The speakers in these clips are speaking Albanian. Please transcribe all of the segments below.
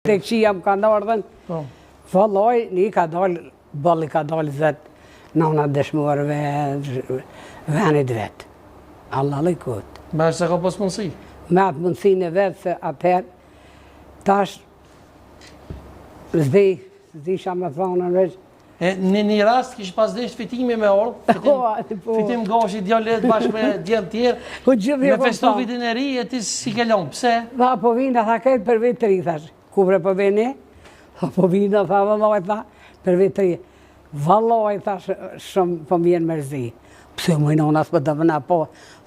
Te këqia më ka ndardhen. Vallaj, një ka dalë, balli ka dalë vetë, nana dëshmuarve, venit vetë. Allah lejkot. Me është se ka pas mundësi? Me atë mundësin e vetë, se atëherë, tash, zdisha me thonën veç. Në një rast kishë pas desht fitimi me orë, fitim gashi djallet bashkë me djemë tjerë, me festu vitin e ri e ti si kelon, pse? Tha, po vina, tha, këtë për vitë të ri, thash. Kubre po vini? Tha, po vina, tha, vallaj, tha, për vitë të ri. Vallaj, thash, shumë po mjenë mërzi. Pse mujnon asë për të vëna, po,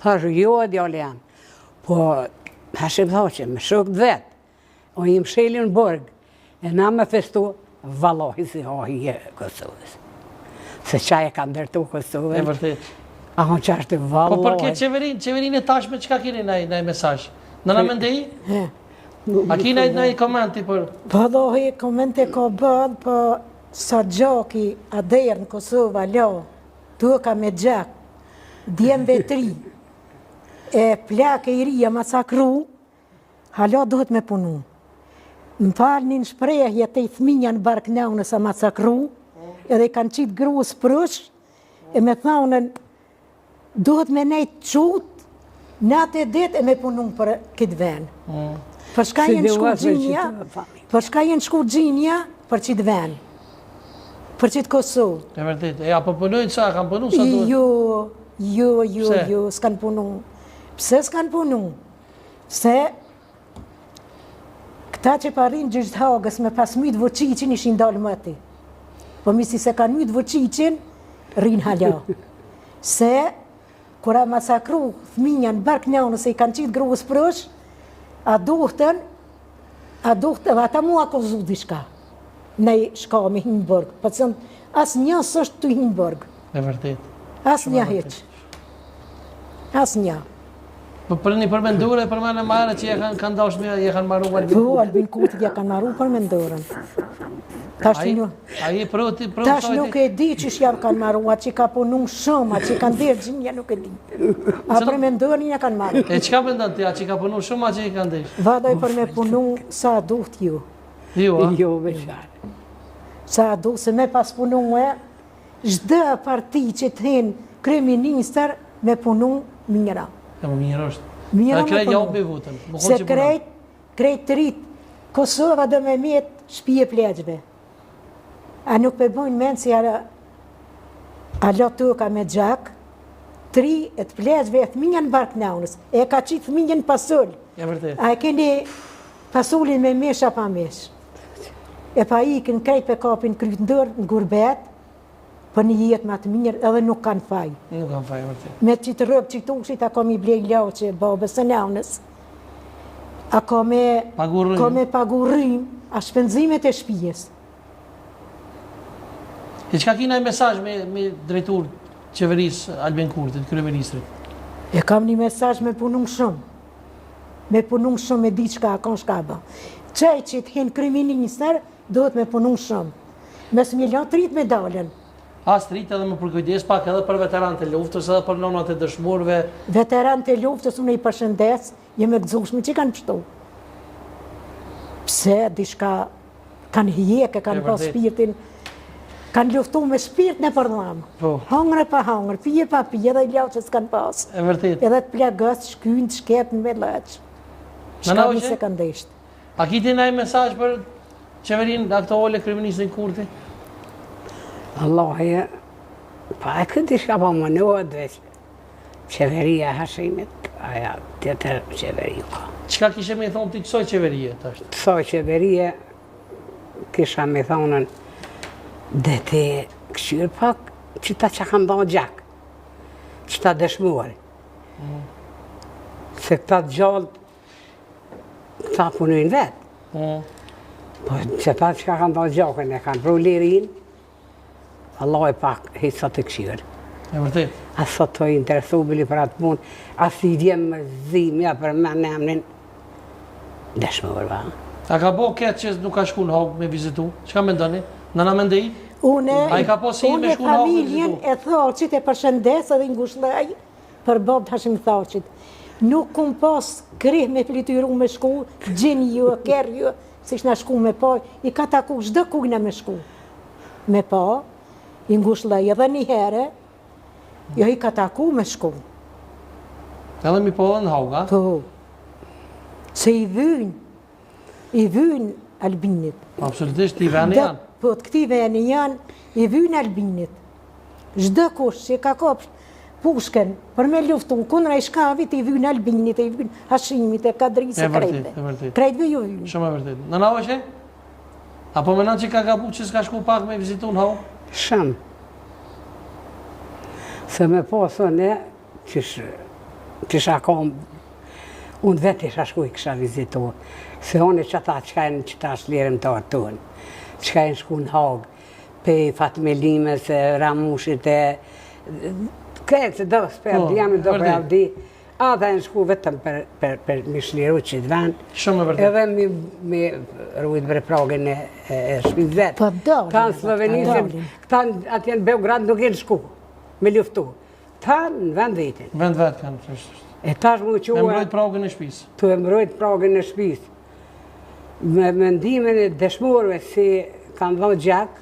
thash, jo, djallë janë. Po, hashim thoqe, me shukët vetë, o im shelin burg, e na me festu, vallaj, si hahi e Kosovës. Se qaj e ka ndërtu Kosovën. E vërtet. A hon që është vallaj. Po për këtë qeverin e tashme, qëka kini nëj mesaj? Në në mëndej? A ki nëj komenti për? Po dohi, komenti ka bëdh, po sa gjaki a derë në Kosovë, alo, tu ka me gjak, djemve tri, e plak e i rija masakru, halo duhet me punu. Më falë një shprehje të i thminja në Barkneunës a masakru, edhe i kanë qitë gruës prush, e me thonën, duhet me nejtë qutë, në atë e dit e me punun për këtë venë. Për shka jenë shku gjinja, për qitë venë, për qitë Kosovë. E vërtet, e apo punojnë sa, kanë punu sa duhet? Jo, s'kanë punu. Pse s'kanë punu? Se, këta që parin gjyqtë hagës me pas mytë vëqicin ishin dalë mëti. Po misi se kanë mytë vëqicin, rinë hala. Se, kura masakru thminja në Barkneunës se i kanë qitë gruës prësh, a duhtën, ata mu akuzu dishka. Nej shka me Hinburg. Po të sënë, as një sështë të Hinburg. E vërtet. As një heq. As një. Po për një përmendure për mene marë që kanë dash me, je kanë marru Albin Kurti? Po, Albin Kurti je kanë marru përmendurën. Tash nuk e di që shjavë kanë marru, atë që ka punu shumë, atë që kanë dirë gjinja nuk e di. A përmendurën një kanë marru. E qka pëndon të, atë që ka punu shumë, atë që i kanë dirë? Vadoj për me punu sa duht ju. Jo, veçar. Sa duht, se me pas punu e, zhdë parti që të hinë kryeministër me punu minjëra. E më mirë është. Mirë me punu. Se krejt të rritë, Kosova dhe me mjetë shpije plegjve. A nuk pe bojnë menë si alo të ka me gjak, tri e të plegjve e thminja në Barkneunës, e ka qitë thminja në pasull. E vërtet. A e keni pasullin me mesh a pa mesh. E pa i kënë krejt pe kapin kryt ndër në gurbet, për një jetë ma të mirë edhe nuk kanë faj. Nuk kanë faj, vërtet. Me qitë rëbë qitë ushit, a ka mi blej lauqe, babës e neunës. A ka me pagurim, a shpenzimet e shpijes. E qka kina e mesaj me drejtur qeverisë Albin Kurtit, kryeministrit? E kam një mesaj me punum shumë. Me punum shumë me di qka, ka shka ba. Qaj që të hinë kryeministër, duhet me punum shumë. Mes milion të rritë me dalën. As të rritë edhe më përkujdes pak edhe për veteranët e luftës, edhe për nonat e dëshmorëve. Veteranët e luftës, unë i përshëndes, jem e gëzushme që kanë pështu. Pse, dishka kanë hjeke, kanë pas shpirtin, kanë luftu me shpirt në përdham. Hangre pa hangre, pije pa pije, edhe i lau që s'kanë pas. E vërtet. Edhe të plagës, shkynë, të shkepën me lëq. Shka një se kanë desht. A kiti naj mesaj për qeverin aktuale kryeministrin Kurti? Allahi, pa e këtë ishka pa më nëhet veç qeveria Hashimit, aja tjetër qeveri ka. Qka kishe me thonë ti kësoj qeverie të ashtë? Kësoj qeverie kisha me thonën dhe te këshyrë pak që ta që kanë dha gjak, që ta dëshmuar. Se këta gjallë, këta punojnë vetë. Po që ta që kanë dha gjakën e kanë pru lirin, Allah e pak hisa të këshirë. E vërtet. Asa të interesu bili për atë punë, asë i djemë më zimja për me në emnin dëshmër, va. A ka bo këtë që nuk ka shku në hogë me vizitu? Që ka me ndoni? Nëna me ndëji? Une familjen e Thaqit e përshëndes edhe ngushlaj për Bob Hashim Thaqit. Nuk kum pas krih me flityru me shku, gjin ju, ker ju, si shna shku me pa, i ka taku çdo kujna me shku. Me pa, i ngushlloj edhe një herë, jo i ka taku me shku. Edhe mi po dhe në hauga? Po, se i vyn Albinit. Absolutisht, i veni janë. Po, të këti veni janë, i vyn Albinit. Çdo kush që ka kopsh pushken për me luftun kundra i shkavit, i vyn Albinit, i vyn Hashimit, e Kadrisë, krejtë. Krejtë ju vyn. Shumë e vërtet. Në nava që? Apo menon që ka gabu që s'ka shku pak me vizitu në hau? Shumë. Se me posën e, qisha kom, unë vetë isha shku i kësha vizitu. Se unë që ta që ka e në qëta shlirëm të artuën, që ka e në shku në hagë, pe fatmelimes, ramushit e, kretë se do s'per, jam do për avdi, ata e në shku vetëm për mi shliru që të vend, edhe mi rujt bre pragën e shpiz vetë. Po dalin. Ta në Slovenisim, këta atje në Beograd nuk e në shku, me luftu. Ta në vend vetin. Vend vetë kanë, e tash mu qua... Me mbrojt pragën e shpis. Tu e mbrojt pragën e shpis. Me mendimin e dëshmorëve si kanë dhënë gjak,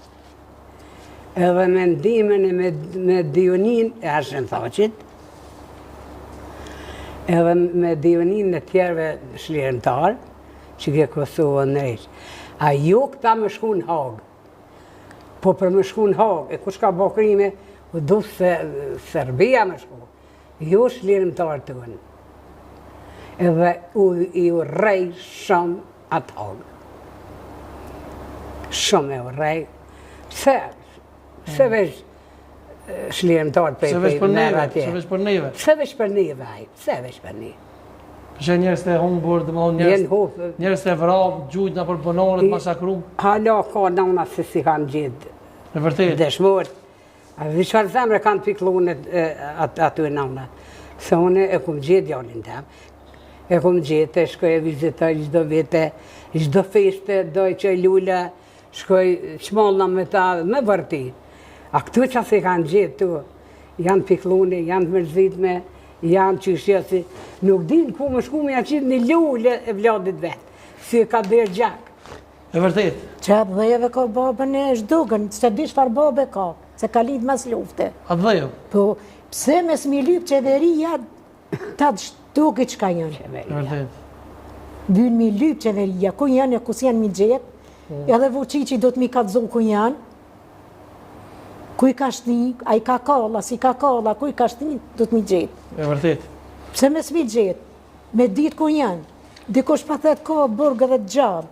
edhe mendimin e me Dionin e Hashim Thaqit, edhe me Dionin e tjerëve shlirëmtar, që ke Kosovën në rejtë. A jo këta më shku në Hagë, po për më shku në Hagë, e kush ka bo krime, u du se Serbia më shku, jo shlirëmtar të gënë. Edhe i u rej shumë atë Hagë. Shumë e u rej. Se veç shlirëmtar për neve atje. Se veç për neve. Se veç për neve, se veç për neve. Përshë njerës të humbur, njerës të vrabë, gjujt në përbonorët, masakrum. Hala ka nëna se si kanë gjithë. E vërtet. Dëshmorët. Vishar zemre kanë piklunit aty e nëna. Se une e kumë gjithë djallin tem. E kumë gjithë, shkoj e vizitoj gjdo vite, gjdo feste, doj që lulla, shkoj qmollna me ta, me vërti. A këtu që se kanë gjithë tu, janë pikluni, janë të mërzitme, janë qështjesi, nuk din ku më shku me ja qitë një lullë e vladit vetë, si ka dherë gjak. E vërtet. Që atë dhejeve ka babën e shdugën, që di shfar babë ka, se ka lidh mas lufte. Atë dhejo? Po, pse me s'mi lyp qeveria, ta të shtuki që ka janë. E vërtet. Vynë mi lyp qeveria, ku janë e kus janë mi gjetë, edhe Vučići do të mi ka të zonë ku janë, ku i ka shni, a i ka kalla, si ka kalla, ku i ka shni, do të mi gjetë. E vërtet. Pse me s'mi gjetë, me ditë ku janë, dikush pa thetë ka burgë dhe të gjallë,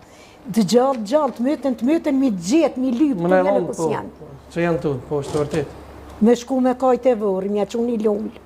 të gjallë, të mytën, mi gjetë, mi lypë, ku janë e kus janë. Që janë tu, po, është të vërtet. Me shku me kajtë e vërë, mja që unë i lullë.